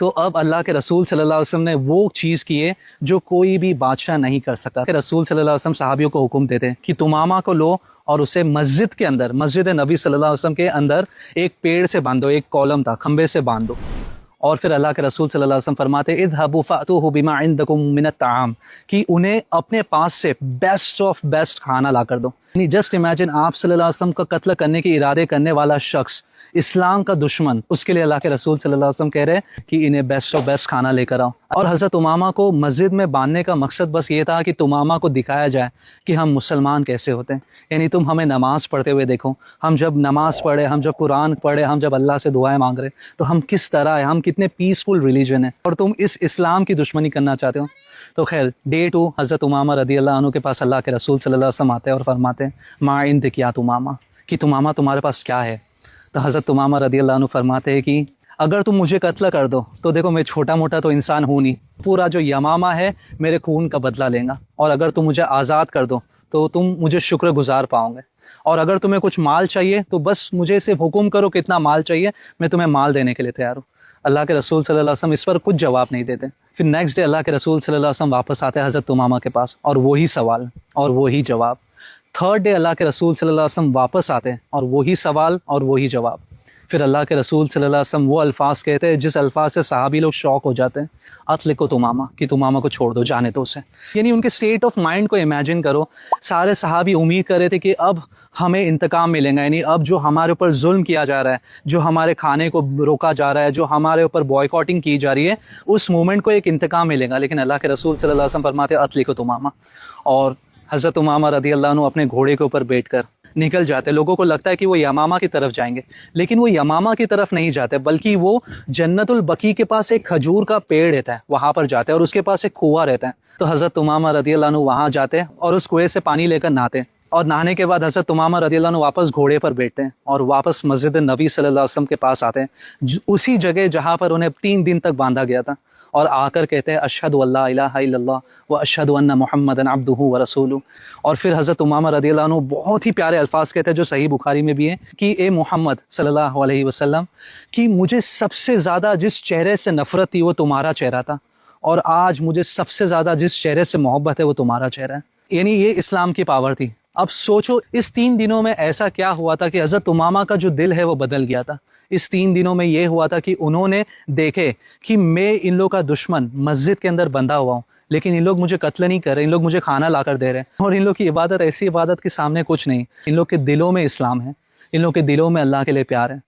تو اب اللہ کے رسول صلی اللہ علیہ وسلم نے وہ چیز کی ہے جو کوئی بھی بادشاہ نہیں کر سکتا کہ رسول صلی اللہ علیہ وسلم صحابیوں کو حکم دیتے کہ تمامہ کو لو اور اسے مسجد کے اندر، مسجد نبی صلی اللہ علیہ وسلم کے اندر ایک پیڑ سے باندھو، ایک کالم تھا، کھمبے سے باندھو۔ اور پھر اللہ کے رسول صلی اللہ علیہ وسلم فرماتے اذهبوا فأتوه بما عندكم من الطعام، کہ انہیں اپنے پاس سے بیسٹ آف بیسٹ کھانا لا کر دو۔ یعنی جسٹ امیجن، آپ صلی اللہ علیہ وسلم کا قتل کرنے کے ارادے کرنے والا شخص، اسلام کا دشمن، اس کے لیے اللہ کے رسول صلی اللہ علیہ وسلم کہہ رہے ہیں کہ انہیں بیسٹ آف بیسٹ کھانا لے کر آؤ۔ اور حضرت امامہ کو مسجد میں باندھنے کا مقصد بس یہ تھا کہ امامہ کو دکھایا جائے کہ ہم مسلمان کیسے ہوتے ہیں۔ یعنی تم ہمیں نماز پڑھتے ہوئے دیکھو، ہم جب نماز پڑھے، ہم جب قرآن پڑھے، ہم جب اللہ سے دعائیں مانگ رہے، تو ہم کس طرح ہیں، ہم کتنے پیسفل ریلیجن ہیں، اور تم اس اسلام کی دشمنی کرنا چاہتے ہو۔ تو خیر، ڈے 2 حضرت امامہ رضی اللہ عنہ کے پاس اللہ کے رسول صلی اللہ علیہ وسلم آتے ہیں اور فرماتے ہیں ما عندک یا امامہ، کہ امامہ تمہارے پاس کیا ہے؟ تو حضرت امامہ رضی اللہ عنہ فرماتے ہیں کہ اگر تم مجھے قتل کر دو تو دیکھو میں چھوٹا موٹا تو انسان ہوں نہیں، پورا جو یمامہ ہے میرے خون کا بدلہ لیں گا، اور اگر تم مجھے آزاد کر دو تو تم مجھے شکر گزار پاؤ گے، اور اگر تمہیں کچھ مال چاہیے تو بس مجھے صرف حکم کرو کتنا مال چاہیے، میں تمہیں مال دینے کے لیے تیار ہوں۔ اللہ کے رسول صلی اللہ علیہ وسلم اس پر کچھ جواب نہیں دیتے۔ پھر نیکسٹ ڈے اللہ کے رسول صلی اللہ علیہ وسلم واپس آتے ہیں حضرت امامہ کے پاس، اور وہی سوال اور وہی جواب۔ تھرڈ ڈے اللہ کے رسول صلی اللہ علیہ وسلم واپس آتے ہیں، اور وہی سوال اور وہی جواب۔ پھر اللہ کے رسول صلی اللہ علیہ وسلم وہ الفاظ کہتے ہیں جس الفاظ سے صحابی لوگ شوق ہو جاتے ہیں، اطلقوا تمامہ، کہ تمامہ کو چھوڑ دو، جانے دو اسے۔ یعنی ان کے اسٹیٹ آف مائنڈ کو امیجن کرو، سارے صحابی امید کر رہے تھے کہ اب ہمیں انتقام ملے گا، یعنی اب جو ہمارے اوپر ظلم کیا جا رہا ہے، جو ہمارے کھانے کو روکا جا رہا ہے، جو ہمارے اوپر بوائیکاٹنگ کی جا رہی ہے، اس مومنٹ کو ایک انتقام ملے گا۔ لیکن اللہ کے رسول صلی اللہ علیہ وسلم فرماتے ہیں اطلقوا تمامہ، اور حضرت امامہ رضی اللہ عنہ اپنے گھوڑے کے اوپر بیٹھ کر نکل جاتے۔ لوگوں کو لگتا ہے کہ وہ یمامہ کی طرف جائیں گے، لیکن وہ یمامہ کی طرف نہیں جاتے، بلکہ وہ جنت البقیع کے پاس ایک کھجور کا پیڑ رہتا ہے، وہاں پر جاتے ہیں، اور اس کے پاس ایک کنواں رہتا ہے۔ تو حضرت امامہ رضی اللہ عنہ وہاں جاتے ہیں اور اس کنویں سے پانی لے کر نہاتے ہیں، اور نہانے کے بعد حضرت امامہ رضی اللہ عنہ واپس گھوڑے پر بیٹھتے ہیں اور واپس مسجد نبی صلی اللہ علیہ وسلم کے پاس آتے ہیں، اسی جگہ جہاں پر انہیں 3 دن تک باندھا گیا تھا، اور آ کر کہتے ہیں اشہد ان لا الہ الا اللہ و اشہد ان محمدا عبدہ و رسولہ۔ اور پھر حضرت امامہ رضی اللہ عنہ بہت ہی پیارے الفاظ کہتے ہیں جو صحیح بخاری میں بھی ہیں کہ اے محمد صلی اللہ علیہ وسلم، کہ مجھے سب سے زیادہ جس چہرے سے نفرت تھی وہ تمہارا چہرہ تھا، اور آج مجھے سب سے زیادہ جس چہرے سے محبت ہے وہ تمہارا چہرہ ہے۔ یعنی یہ اسلام کی پاور تھی۔ اب سوچو اس 3 دنوں میں ایسا کیا ہوا تھا کہ حضرت امامہ کا جو دل ہے وہ بدل گیا تھا۔ اس 3 دنوں میں یہ ہوا تھا کہ انہوں نے دیکھے کہ میں ان لوگوں کا دشمن مسجد کے اندر بندھا ہوا ہوں، لیکن ان لوگ مجھے قتل نہیں کر رہے، ان لوگ مجھے کھانا لا کر دے رہے ہیں، اور ان لوگ کی عبادت ایسی عبادت کے سامنے کچھ نہیں، ان لوگ کے دلوں میں اسلام ہے، ان لوگ کے دلوں میں اللہ کے لیے پیار ہے۔